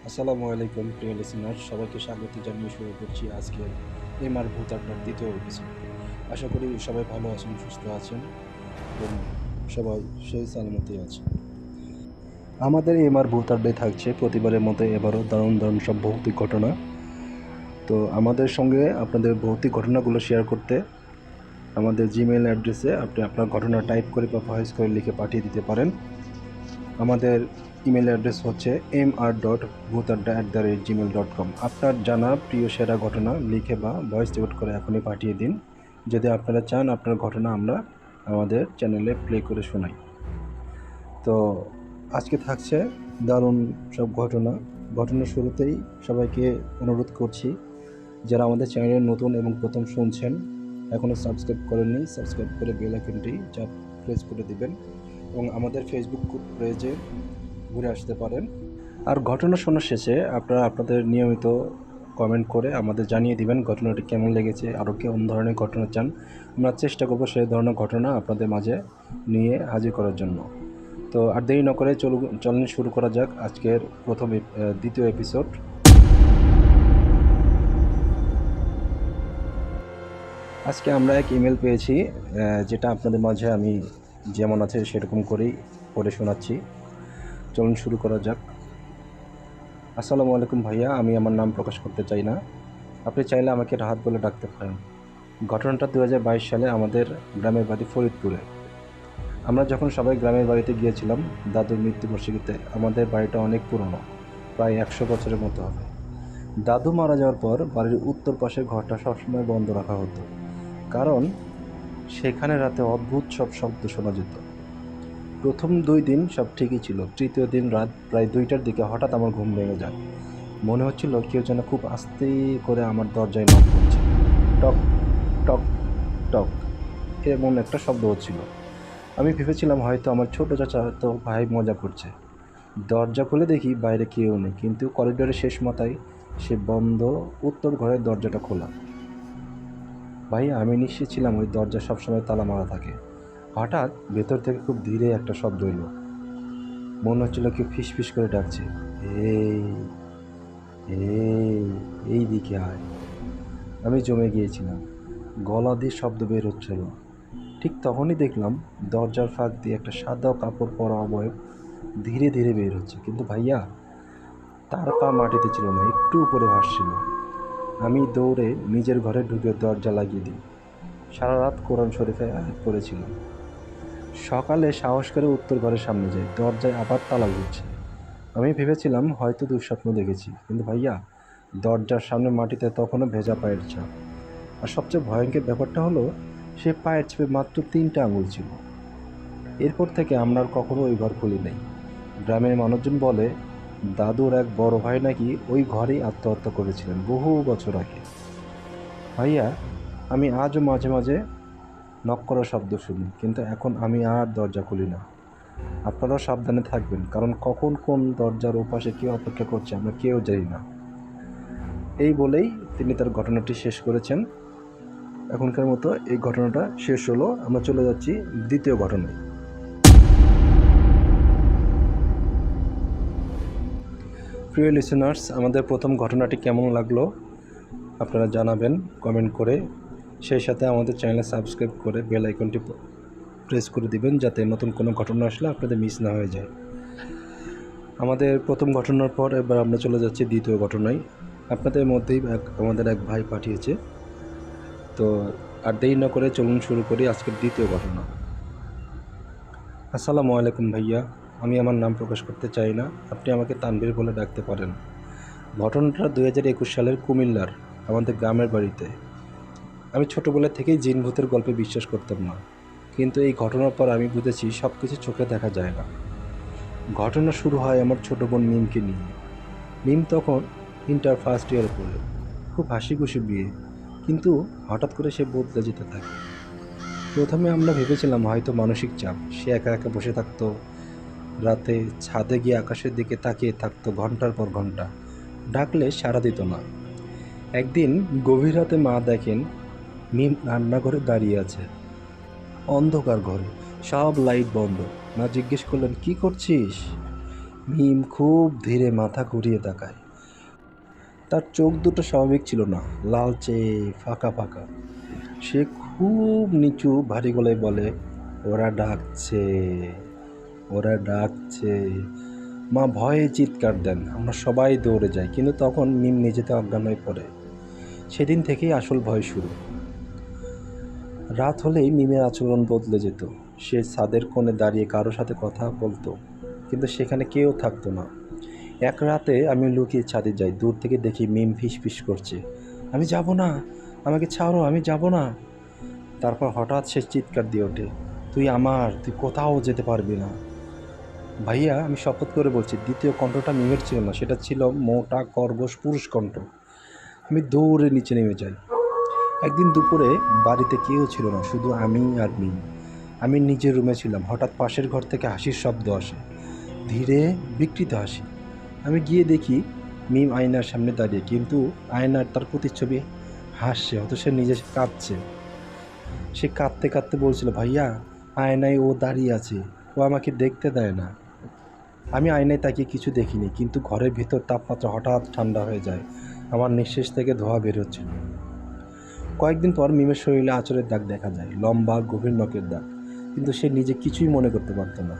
আসসালামু আলাইকুম প্রিয় লিসেনার, সবাইকে স্বাগত জানিয়ে শুরু করছি আজকের এমআর ভূত আড্ডার দ্বিতীয় এপিসোড। আশা করি সবাই ভালো আছেন, সুস্থ আছেন এবং সবাই সেই সালামতে আছে। আমাদের এমআর ভূত আড্ডায় থাকছে প্রতিবারের মতো এবারও দারুণ দারুণ সব ভৌতিক ঘটনা। তো আমাদের সঙ্গে আপনাদের ভৌতিক ঘটনাগুলো শেয়ার করতে আমাদের জিমেইল অ্যাড্রেসে আপনি আপনার ঘটনা টাইপ করে বা ভয়েস করে লিখে পাঠিয়ে দিতে পারেন। আমাদের ইমেল অ্যাড্রেস হচ্ছে mr.bhutadda@gmail.com। আপনার জানা প্রিয় সেরা ঘটনা লিখে বা ভয়েস রেকর্ড করে এখনই পাঠিয়ে দিন, যদি আপনারা চান আপনার ঘটনা আমরা আমাদের চ্যানেলে প্লে করে শোনাই। তো আজকে থাকছে দারুণ সব ঘটনার শুরুতেই সবাইকে অনুরোধ করছি, যারা আমাদের চ্যানেলে নতুন এবং প্রথম শুনছেন, এখনও সাবস্ক্রাইব করেননি, সাবস্ক্রাইব করে বেল আইকনটি প্রেস করে দিবেন এবং আমাদের ফেসবুক পেজে ঘুরে আসতে পারেন। আর ঘটনা শোনার শেষে আপনারা আপনাদের নিয়মিত কমেন্ট করে আমাদের জানিয়ে দিবেন ঘটনাটি কেমন লেগেছে, আরও কেমন ধরনের ঘটনা চান। আমরা চেষ্টা করব সেই ধরনের ঘটনা আপনাদের মাঝে নিয়ে হাজির করার জন্য। তো আর দেরি না করে চলুন শুরু করা যাক আজকের দ্বিতীয় এপিসোড। আজকে আমরা এক ইমেল পেয়েছি, যেটা আপনাদের মাঝে আমি যেমন আছে সেরকম করেই পড়ে শোনাচ্ছি। চলুন শুরু করা যাক। আসসালামু আলাইকুম ভাইয়া, আমি আমার নাম প্রকাশ করতে চাই না, আপনি চাইলে আমাকে রাহাত বলে ডাকতে পারেন। ঘটনাটা 2022 সালে আমাদের গ্রামের বাড়ি ফরিদপুরে। আমরা যখন সবাই গ্রামের বাড়িতে গিয়েছিলাম দাদুর মৃত্যুবার্ষিকীতে। আমাদের বাড়িটা অনেক পুরনো, প্রায় 100 বছরের মতো হবে। দাদু মারা যাওয়ার পর বাড়ির উত্তর পাশের ঘরটা সবসময় বন্ধ রাখা হতো, কারণ সেখানে রাতে অদ্ভুত সব শব্দ শোনা যেত। প্রথম 2 দিন সব ঠিকই ছিল। তৃতীয় দিন রাত প্রায় 2টার দিকে হঠাৎ আমার ঘুম ভেঙে যায়। মনে হচ্ছিল কেউ যেন খুব আস্তে করে আমার দরজায় নক করছে। টক টক টক এমন একটা শব্দ হচ্ছিল। আমি ভেবেছিলাম হয়তো আমার ছোট চাচাতো ভাই মজা করছে। দরজা খুলে দেখি বাইরে কেউ নেই, কিন্তু করিডোরের শেষ মাথায় সে বন্ধ উত্তর ঘরের দরজাটা খোলা। ভাই, আমি নিশ্চিত ছিলাম ওই দরজা সবসময় তালা মারা থাকে। হঠাৎ ভেতর থেকে খুব ধীরে একটা শব্দ এলো। মনে হচ্ছিল কেউ ফিস ফিস করে ডাকছে, এই এই এই দিকে আয়। আমি জমে গিয়েছিলাম। গলা দিয়ে শব্দ বের হচ্ছিল। ঠিক তখনই দেখলাম দরজার ফাঁক দিয়ে একটা সাদা কাপড় পরা অবয়ব ধীরে ধীরে বের হচ্ছে। কিন্তু ভাইয়া, তার পা মাটিতে ছিল না, একটু উপরে ভাসছিল। আমি দৌড়ে নিজের ঘরে ঢুকে দরজা লাগিয়ে দিই। সারা রাত কোরআন শরীফে আয়াত পড়েছিলাম। সকালে সাহস করে উত্তর ঘরের সামনে যাই, দরজায় আবার তালা ঘুরছে। আমি ভেবেছিলাম হয়তো দুঃস্বপ্ন দেখেছি, কিন্তু ভাইয়া, দরজার সামনে মাটিতে তখনও ভেজা পায়ের ছাপ। আর সবচেয়ে ভয়ঙ্কর ব্যাপারটা হলো, সে পায়ের ছাপে মাত্র 3টা আঙুল ছিল। এরপর থেকে আমরা আর কখনো ওই ঘর খুলি নাই। গ্রামের মানুষজন বলে দাদুর এক বড় ভাই নাকি ওই ঘরেই আত্মহত্যা করেছিলেন বহু বছর আগে। ভাইয়া, আমি আজও মাঝে মাঝে নক করার শব্দ শুনি, কিন্তু এখন আমি আর দরজা খুলি না। আপনারাও সাবধানে থাকবেন, কারণ কখন কোন দরজার ওপাশে কেউ অপেক্ষা করছে আমরা কেউ জানি না। এই বলেই তিনি তার ঘটনাটি শেষ করেছেন। এখনকার মতো এই ঘটনাটা শেষ হলো, আমরা চলে যাচ্ছি দ্বিতীয় ঘটনায়। প্রিয় লিসেনার্স, আমাদের প্রথম ঘটনাটি কেমন লাগলো আপনারা জানাবেন কমেন্ট করে। সেই সাথে আমাদের চ্যানেলে সাবস্ক্রাইব করে বেল আইকনটি প্রেস করে দিবেন, যাতে নতুন কোনো ঘটনা আসলে আপনাদের মিস না হয়ে যায়। আমাদের প্রথম ঘটনার পর এবার আমরা চলে যাচ্ছি দ্বিতীয় ঘটনায়। আপনাদের মধ্যেই আমাদের এক ভাই পাঠিয়েছে। তো আর দেরি না করে চলুন শুরু করি আজকের দ্বিতীয় ঘটনা। আসসালামু আলাইকুম ভাইয়া, আমি আমার নাম প্রকাশ করতে চাই না, আপনি আমাকে তানভীর বলে ডাকতে পারেন। ঘটনাটা 2021 সালের কুমিল্লার আমাদের গ্রামের বাড়িতে। আমি ছোটোবেলা থেকেই জিন ভূতের গল্পে বিশ্বাস করতাম না, কিন্তু এই ঘটনার পর আমি বুঝেছি সব কিছু চোখে দেখা যায় না। ঘটনা শুরু হয় আমার ছোটো বোন মিমকে নিয়ে। মিম তখন ইন্টার ফার্স্ট ইয়ারে পড়ে। খুব হাসি খুশি বিয়ে, কিন্তু হঠাৎ করে সে বদলে যেতে থাকে। প্রথমে আমরা ভেবেছিলাম হয়তো মানসিক চাপ। সে একা একা বসে থাকতো, রাতে ছাদে গিয়ে আকাশের দিকে তাকিয়ে থাকতো ঘন্টার পর ঘন্টা। ডাকলে সাড়া দিত না। একদিন গভীর রাতে মা দেখেন মিম রান্নাঘরে দাঁড়িয়ে আছে, অন্ধকার ঘরে, সব লাইট বন্ধ। মা জিজ্ঞেস করলেন, কি করছিস? মিম খুব ধীরে মাথা ঘুরিয়ে তাকায়। তার চোখ দুটো স্বাভাবিক ছিল না, লালচে ফাঁকা ফাঁকা। সে খুব নিচু ভারী গলায় বলে, ওরা ডাকছে, ওরা ডাকছে। মা ভয়ে চিৎকার দেন, আমরা সবাই দৌড়ে যাই, কিন্তু তখন মিম নিজেতে অজ্ঞান হয়ে পড়ে। সেদিন থেকেই আসল ভয় শুরু। রাত হলেই মিমের আচরণ বদলে যেত। সে ছাদের কোণে দাঁড়িয়ে কারোর সাথে কথা বলতো, কিন্তু সেখানে কেউ থাকতো না। এক রাতে আমি লুকিয়ে ছাদে যাই, দূর থেকে দেখি মিম ফিসফিস করছে, আমি যাব না, আমাকে ছাড়ো, আমি যাব না। তারপর হঠাৎ সে চিৎকার দিয়ে ওঠে, তুই আমার, তুই কোথাও যেতে পারবি না। ভাইয়া, আমি শপথ করে বলছি, দ্বিতীয় কণ্ঠটা মিমের ছিল না, সেটা ছিল মোটা কর্কশ পুরুষ কণ্ঠ। আমি দৌড়ে নিচে নেমে যাই। একদিন দুপুরে বাড়িতে কেউ ছিল না, শুধু আমি আর মিম। আমি নিজের রুমে ছিলাম, হঠাৎ পাশের ঘর থেকে হাসির শব্দ আসে, ধীরে বিকৃত হাসি। আমি গিয়ে দেখি মিম আয়নার সামনে দাঁড়িয়ে, কিন্তু আয়নার তার প্রতিচ্ছবি হাসছে, অথচ সে নিজে কাঁদছে। সে কাঁদতে কাঁদতে বলছিল, ভাইয়া, আয়নায় ও দাঁড়িয়ে আছে, ও আমাকে দেখতে দেয় না। আমি আয়নায় তাকিয়ে কিছু দেখিনি, কিন্তু ঘরের ভিতর তাপমাত্রা হঠাৎ ঠান্ডা হয়ে যায়। আমার নিঃশ্বাস থেকে ধোঁয়া বের হচ্ছিল। কয়েকদিন পর মিমের শরীরে আঁচড়ের দাগ দেখা যায়, লম্বা গভীর নখের দাগ, কিন্তু সে নিজে কিছুই মনে করতে পারত না।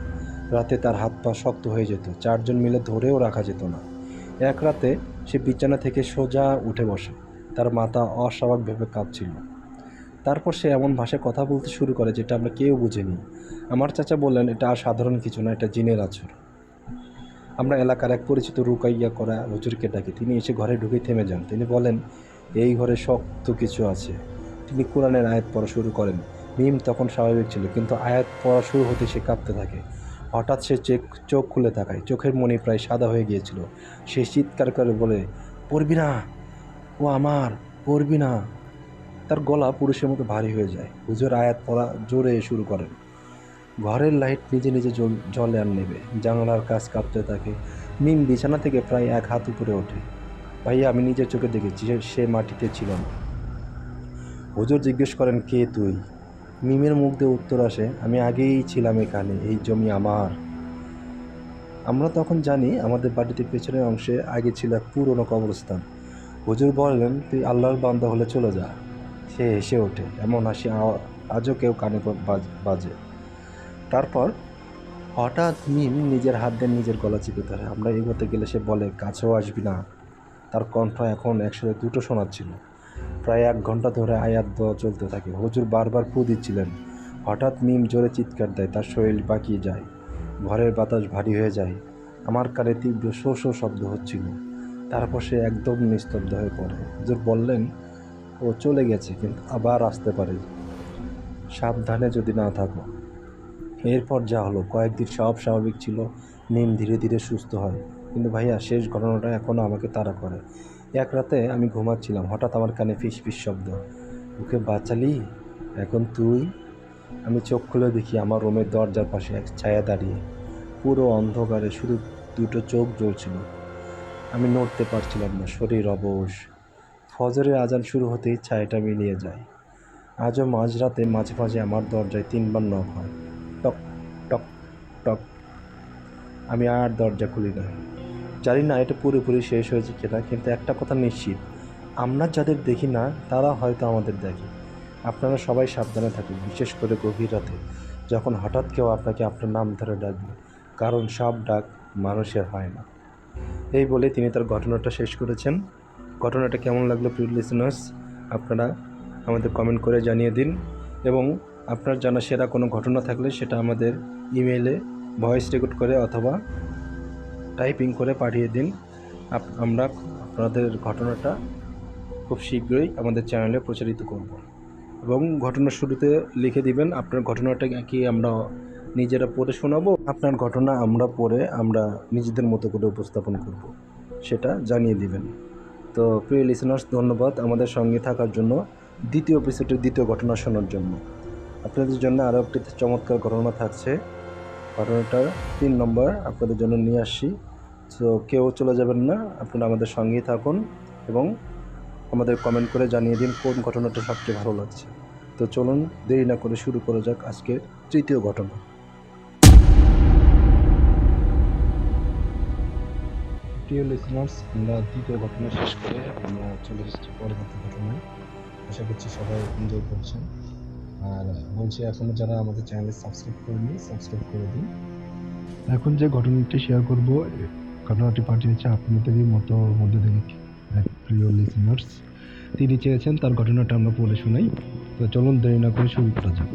রাতে তার হাত পা শক্ত হয়ে যেত, চারজন মিলে ধরেও রাখা যেত না। এক রাতে সে বিছানা থেকে সোজা উঠে বসে, তার মাথা অস্বাভাবিকভাবে কাঁপছিল। তারপর সে এমন ভাষায় কথা বলতে শুরু করে যেটা আমরা কেউ বুঝিনি। আমার চাচা বললেন, এটা আর সাধারণ কিছু না, এটা জিনের আছর। আমরা এলাকার এক পরিচিত রুকাইয়া করা হুজুরকে ডাকি, তিনি এসে ঘরে ঢুকে থেমে যান। তিনি বলেন, এই ঘরে শক্ত কিছু আছে। তিনি কোরআনের আয়াত পড়া শুরু করেন। মিম তখন স্বাভাবিক ছিল, কিন্তু আয়াত পড়া শুরু হতে সে কাঁপতে থাকে। হঠাৎ সে চোখ খুলে তাকায়, চোখের মণি প্রায় সাদা হয়ে গিয়েছিল। সে চিৎকার করে বলে, পড়বি না, ও আমার, পড়বি না। তার গলা পুরুষের মতো ভারী হয়ে যায়। হুজুর আয়াত পড়া জোরে শুরু করেন। ঘরের লাইট নিজে নিজে জ্বলে আর নেবে, জানালার কাজ কাঁপতে থাকে। মিম বিছানা থেকে প্রায় এক হাত উপরে ওঠে। ভাইয়া, আমি নিজের চোখে দেখেছি সে মাটিতে ছিল না। হুজুর জিজ্ঞেস করেন, কে তুই? মিমের মুখ দিয়ে উত্তর আসে, আমি আগেই ছিলাম এখানে, এই জমি আমার। আমরা তখন জানি আমাদের বাড়িতে পেছনের অংশে আগে ছিল এক পুরনো কবরস্থান। হুজুর বললেন, তুই আল্লাহর বান্দা হলে চলে যা। সে হেসে ওঠে, এমন হাসি আজও কেউ কানে বাজে। তারপর হঠাৎ মিম নিজের হাত দিয়ে নিজের গলা চিপে ধরে। আমরা এগোতে গেলে সে বলে, কাছেও আসবি না। তার কণ্ঠ এখন একসাথে দুটো শোনাচ্ছিল। প্রায় 1 ঘন্টা ধরে আয়াত দোয়া চলতে থাকে। হুজুর বারবার ফু দিচ্ছিলেন। হঠাৎ মিম জোরে চিৎকার দেয়, তার শরীর বাঁকিয়ে যায়, ঘরের বাতাস ভারী হয়ে যায়। আমার কানে তীব্র শো শো শব্দ হচ্ছিল। তারপর সে একদম নিস্তব্ধ হয়ে পড়ে। হুজুর বললেন, ও চলে গেছে, কিন্তু আবার আসতে পারে, সাবধানে যদি না থাকো। এরপর যা হলো, কয়েকদিন সব স্বাভাবিক ছিল। মিম ধীরে ধীরে সুস্থ হয়। কিন্তু ভাইয়া, শেষ ঘটনাটা এখনও আমাকে তাড়া করে। এক রাতে আমি ঘুমাচ্ছিলাম, হঠাৎ আমার কানে ফিস ফিস শব্দ, ওকে বাঁচালি, এখন তুই। আমি চোখ খুলে দেখি আমার রুমের দরজার পাশে এক ছায়া দাঁড়িয়ে, পুরো অন্ধকারে শুধু দুটো চোখ জ্বলছিল। আমি নড়তে পারছিলাম না, শরীর অবশ। ফজরের আজান শুরু হতেই ছায়াটা মিলিয়ে যায়। আজও মাঝরাতে মাঝে মাঝে আমার দরজায় 3বার নক হয়, টক টক টক। আমি আর দরজা খুলি না। জানি না এটা পুরোপুরি শেষ হয়েছে কিনা, কিন্তু একটা কথা নিশ্চিত, আমরা যাদের দেখি না তারা হয়তো আমাদের দেখে। আপনারা সবাই সাবধানে থাকুন, বিশেষ করে গভীর রাতে, যখন হঠাৎ কেউ আপনাকে আপনার নাম ধরে ডাকবে, কারণ সব ডাক মানুষের হয় না। এই বলে তিনি তার ঘটনাটা শেষ করেছেন। ঘটনাটা কেমন লাগলো প্রিয় লিসেনার্স, আপনারা আমাদের কমেন্ট করে জানিয়ে দিন, এবং আপনার জানা সেরা কোনো ঘটনা থাকলে সেটা আমাদের ইমেইলে ভয়েস রেকর্ড করে অথবা টাইপিং করে পাঠিয়ে দিন। আমরা আপনাদের ঘটনাটা খুব শীঘ্রই আমাদের চ্যানেলে প্রচারিত করব, এবং ঘটনার শুরুতে লিখে দিবেন আপনার ঘটনাটা কি আমরা নিজেরা পড়ে শোনাবো, আপনার ঘটনা আমরা পড়ে আমরা নিজেদের মতো করে উপস্থাপন করব, সেটা জানিয়ে দিবেন। তো প্রিয় লিসেনার্স, ধন্যবাদ আমাদের সঙ্গে থাকার জন্য। দ্বিতীয় এপিসোডের দ্বিতীয় ঘটনা শোনার জন্য আপনাদের জন্য আরও একটি চমৎকার ঘটনা থাকছে। ঘটনাটা 3 নম্বর আপনাদের জন্য নিয়ে আসছি। তো কেউ চলে যাবেন না, আপনারা আমাদের সঙ্গেই থাকুন এবং আমাদের কমেন্ট করে জানিয়ে দিন কোন ঘটনাটা সবচেয়ে ভালো লাগছে। তো চলুন দেরি না করে শুরু করা যাক আজকের তৃতীয় ঘটনা। প্রিয় লিসনার্স, আমরা দ্বিতীয় ঘটনা শেষ করে আমরা চলে এসেছি পরবর্তী ঘটনায়। আশা করছি সবাই এনজয় করছেন। আর বলছি, এখনও যারা আমাদের চ্যানেলে সাবস্ক্রাইব করেনি, সাবস্ক্রাইব করে দিন। এখন যে ঘটনাটি শেয়ার করব, ঘটনাটি পাঠিয়েছে আপনাদেরই মধ্যে থেকে এক প্রিয় লিসনার্স। তিনি চেয়েছেন তার ঘটনাটা আমরা পড়ে শোনাই। তো চলুন দেরি না করে শুরু করা যাক।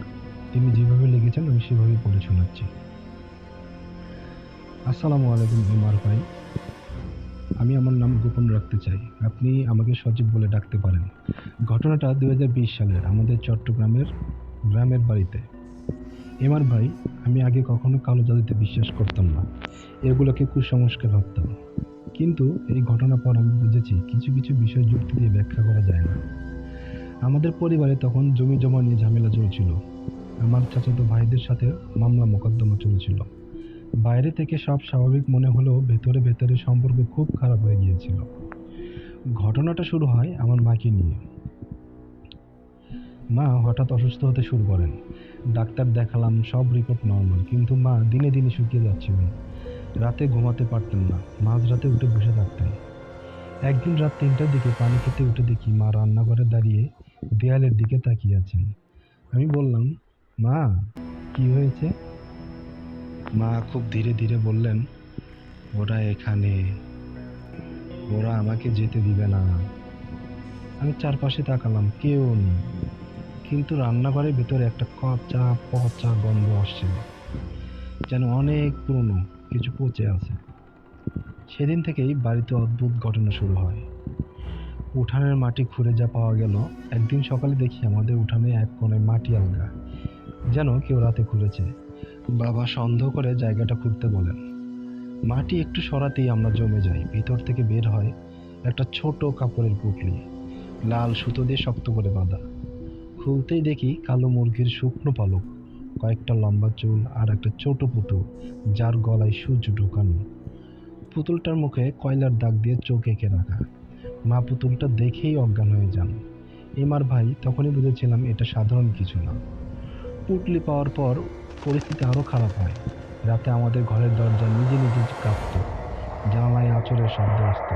তিনি যেভাবে লিখেছেন আমি সেভাবেই পড়ে শোনাচ্ছি। আসসালামু আলাইকুম ইমার ভাই, আমি আমার নাম গোপন রাখতে চাই, আপনি আমাকে সজীব বলে ডাকতে পারেন। ঘটনাটা 2020 সালের আমাদের চট্টগ্রামের গ্রামের বাড়িতে। এমার ভাই, আমি আগে কখনো কালো জাদুতে বিশ্বাস করতাম না, এগুলোকে কুসংস্কার ভাবতাম। কিন্তু এই ঘটনার পর আমি বুঝেছি কিছু কিছু বিষয় যুক্তি দিয়ে ব্যাখ্যা করা যায় না। আমাদের পরিবারে তখন জমি জমা নিয়ে ঝামেলা চলছিল। আমার চাচাতো ভাইদের সাথে মামলা মোকদ্দমা চলছিল। বাইরে থেকে সব স্বাভাবিক মনে হলেও ভেতরে ভেতরে সম্পর্ক খুব খারাপ হয়ে গিয়েছিল। ঘটনাটা শুরু হয় আমার মাকে নিয়ে। মা হঠাৎ অসুস্থ হতে শুরু করেন। ডাক্তার দেখালাম, সব রিপোর্ট নর্মাল, কিন্তু মা দিনে দিনে শুকিয়ে যাচ্ছিলেন। রাতে ঘুমাতে পারতেন না, মাঝরাতে উঠে বসে থাকতেন। একদিন রাত 3টার দিকে পানি খেতে উঠে দেখি মা রান্নাঘরে দাঁড়িয়ে দেয়ালের দিকে তাকিয়ে আছেন। আমি বললাম, মা কি হয়েছে? মা খুব ধীরে ধীরে বললেন, ওরা এখানে, ওরা আমাকে যেতে দিবে না। আমি চারপাশে তাকালাম, কেউ নেই, কিন্তু রান্নাঘরের ভেতরে একটা কাঁচা পচা গন্ধ আসছিল, যেন অনেক পুরনো কিছু পচে আছে। সেদিন থেকেই বাড়িতে অদ্ভুত ঘটনা শুরু হয়। উঠানের মাটি খুঁড়ে যা পাওয়া গেল, একদিন সকালে দেখি আমাদের উঠানে এক কোণায় মাটি আলগা, যেন কেউ রাতে খুঁড়েছে। বাবা সন্দেহ করে জায়গাটা খুঁড়তে বলেন। মাটি একটু সরাতেই আমরা জমে যাই। ভিতর থেকে বের হয় একটা ছোট কাপড়ের পুঁটলি, লাল সুতো দিয়ে শক্ত করে বাঁধা। খুলতেই দেখি কালো মুরগির শুকনো পালক, কয়েকটা লম্বা চুল আর একটা ছোট পুতুল, যার গলায় সূচ ঢুকানো। পুতুলটার মুখে কয়লার দাগ দিয়ে চোখ এঁকে রাখা। মা পুতুলটা দেখেই অজ্ঞান হয়ে যান। এমার ভাই, তখনই বুঝেছিলাম এটা সাধারণ কিছু না। পুটলি পাওয়ার পর পরিস্থিতি আরও খারাপ হয়। রাতে আমাদের ঘরের দরজা নিজে নিজে কাঁপত, জানালায় আঁচড়ের শব্দ আসত।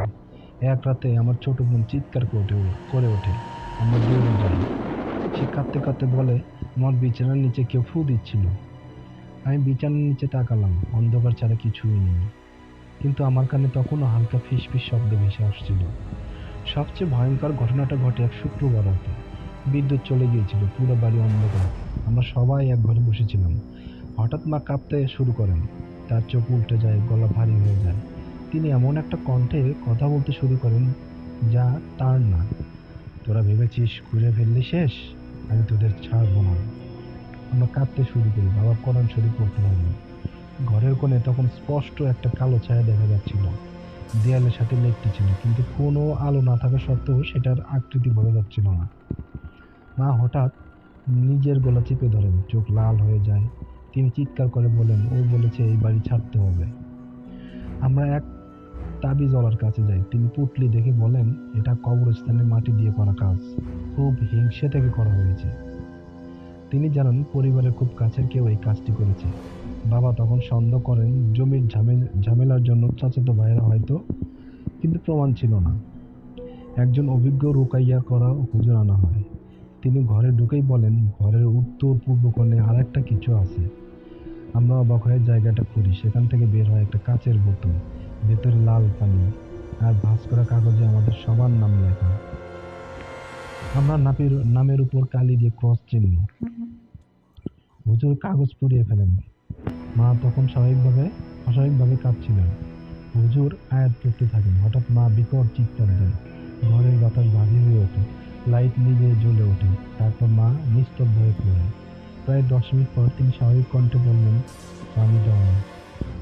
এক রাতে আমার ছোট বোন চিৎকার করে ওঠে। আমরা দৌড়ে যাই। সে কাঁদতে কাঁদতে বলে, আমার বিছানার নিচে কেউ ফু দিচ্ছিল। আমি বিছানার নিচে তাকালাম, অন্ধকার ছাড়া কিছুই নেই, কিন্তু আমার কানে তখনও হালকা ফিসফিস শব্দ ভেসে আসছিল। সবচেয়ে ভয়ঙ্কর ঘটনাটা ঘটে এক শুক্রবার রাতে। বিদ্যুৎ চলে গিয়েছিল, পুরো বাড়ি অন্ধকার। আমরা সবাই এক ঘরে বসেছিলাম। হঠাৎ মা কাঁপতে শুরু করেন, তার চোখ উল্টে যায়, গলা ভারী হয়ে যায়। তিনি এমন একটা কণ্ঠে কথা বলতে শুরু করেন যা তার না। তোরা ভেবেছিস ঘুরে ফেললে শেষ, আমি তোদের ছাড়বো না। আমরা কাঁদতে শুরু করি, বাবা কোরআন শরীফ পড়তে লাগলো। ঘরের কোণে তখন স্পষ্ট একটা কালো ছায়া দেখা যাচ্ছিল, দেয়ালের সাথে লেপটি ছিল, কিন্তু কোনো আলো না থাকা সত্ত্বেও সেটার আকৃতি বোঝা যাচ্ছিল না। মা হঠাৎ নিজের গলা চেপে ধরেন, চোখ লাল হয়ে যায়। তিনি চিৎকার করে বলেন, ও বলেছে এই বাড়ি ছাড়তে হবে। আমরা এক তাবিজওয়ালার কাছে যাই। তিনি পুটলি দেখে বলেন, এটা কবরস্থানে মাটি দিয়ে করা কাজ, খুব হিংসে থেকে করা হয়েছে। তিনি জানান পরিবারের খুব কাছের কেউ এই কাজটি করেছে। বাবা তখন সন্দেহ করেন জমির ঝামেলার জন্য চাচাতো ভাইয়েরা হয়তো, কিন্তু প্রমাণ ছিল না। একজন অভিজ্ঞ রুকাইয়া করা হুজুর আনা হয়। তিনি ঘরে ঢুকেই বলেন, ঘরের উত্তর পূর্ব কোণে আর একটা কিছু আছে। আমরা অবাক হয়ে জায়গাটা খুঁড়ি। সেখান থেকে বের হয় একটা কাচের বোতল, ভেতরে লাল পানি, আর ভাঁজ করা কাগজে আমাদের সবার নাম লেখা। আমরা নামের উপর কালি দিয়ে ক্রস চিহ্ন। হুজুর কাগজ পুড়িয়ে ফেলেন। মা তখন অস্বাভাবিকভাবে কাঁদছিলেন। হুজুর আয়াত পড়তে থাকেন। হঠাৎ মা বিকট চিৎকার দেন, ঘরের বাতাস ভারী হয়ে ওঠে, লাইট নিজে জ্বলে ওঠে। তারপর মা নিস্তব্ধ হয়ে পড়েন। প্রায় 10 মিনিট পর তিনি স্বাভাবিক কণ্ঠে বললেন, আমি যাওয়া।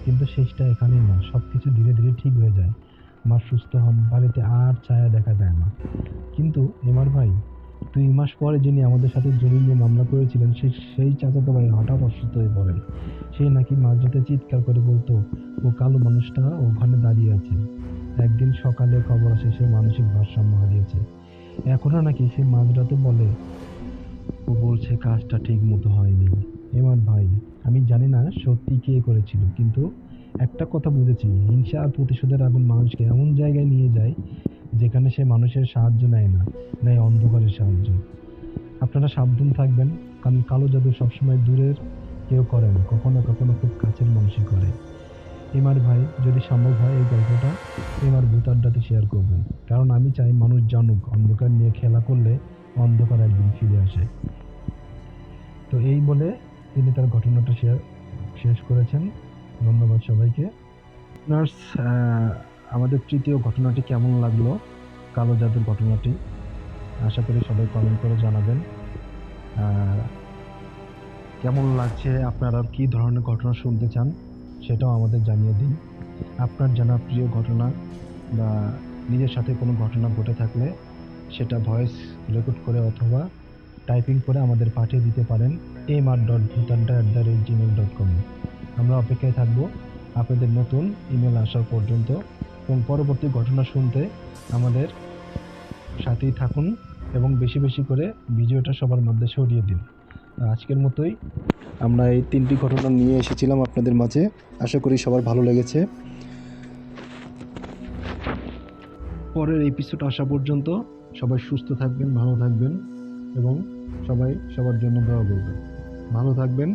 কিন্তু শেষটা এখানেই না, সবকিছু ধীরে ধীরে ঠিক হয়ে যায়। মা সুস্থ হন, বাড়িতে আর ছায়া দেখা যায় না। কিন্তু এমার ভাই, 2 মাস পরে যিনি আমাদের সাথে জমি নিয়ে মামলা করেছিলেন, সেই চাচাতো ভাই হঠাৎ অসুস্থ হয়ে পড়েন। সে নাকি মাঝরাতে চিৎকার করে বলতো, ও কালো মানুষটা ওখানে দাঁড়িয়ে আছে। একদিন সকালে খবর আসে সে মানসিক ভারসাম্য হারিয়েছে। এখনো নাকি সে মাঝরাতে বলে, ও বলছে কাজটা ঠিক মতো হয়নি। এমার ভাই, আমি জানি না সত্যি কে করেছিল, কিন্তু একটা কথা বুঝেছি, হিংসা আর প্রতিশোধের আগুন মানুষকে এমন জায়গায় নিয়ে যায় যেখানে সে মানুষের সাহায্য নেয় না, নেয় অন্ধকারের সাহায্য। আপনারা সাবধান থাকবেন, কারণ কালো জাদু সবসময় দূরের কেউ করে না, কখনো কখনো খুব কাছের মানুষই করে। এমার ভাই, যদি সম্ভব হয় এই গল্পটা এমার ভূত আড্ডাতে শেয়ার করবেন, কারণ আমি চাই মানুষ জানুক অন্ধকার নিয়ে খেলা করলে অন্ধকার একদিন ফিরে আসে। তো এই বলে তিনি তার ঘটনাটা শেষ করেছেন। ধন্যবাদ সবাইকে। নার্স, আমাদের তৃতীয় ঘটনাটি কেমন লাগলো, কালো জাদুর ঘটনাটি? আশা করি সবাই কমেন্ট করে জানাবেন। আর কেমন লাগছে, আপনারা কি ধরনের ঘটনা শুনতে চান সেটাও আমাদের জানিয়ে দিন। আপনার জানা প্রিয় ঘটনা বা নিজের সাথে কোনো ঘটনা ঘটে থাকলে সেটা ভয়েস রেকর্ড করে অথবা টাইপিং করে আমাদের পাঠিয়ে দিতে পারেন amar.bhutadda@gmail.com। আমরা অপেক্ষায় থাকব আপনাদের নতুন ইমেল আসার পর্যন্ত, এবং পরবর্তী ঘটনা শুনতে আমাদের সাথেই থাকুন এবং বেশি বেশি করে ভিডিওটা সবার মধ্যে ছড়িয়ে দিন। আজকের মতোই আমরা এই 3টি ঘটনা নিয়ে এসেছিলাম আপনাদের মাঝে। আশা করি সবার ভালো লেগেছে। পরের এপিসোড আসা পর্যন্ত সবাই সুস্থ থাকবেন, ভালো থাকবেন এবং সবাই সবার জন্য দোয়া করবেন। ভালো থাকবেন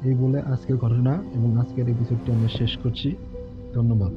এই বলে আজকের ঘটনা এবং আজকের এপিসোডটি আমরা শেষ করছি। ধন্যবাদ।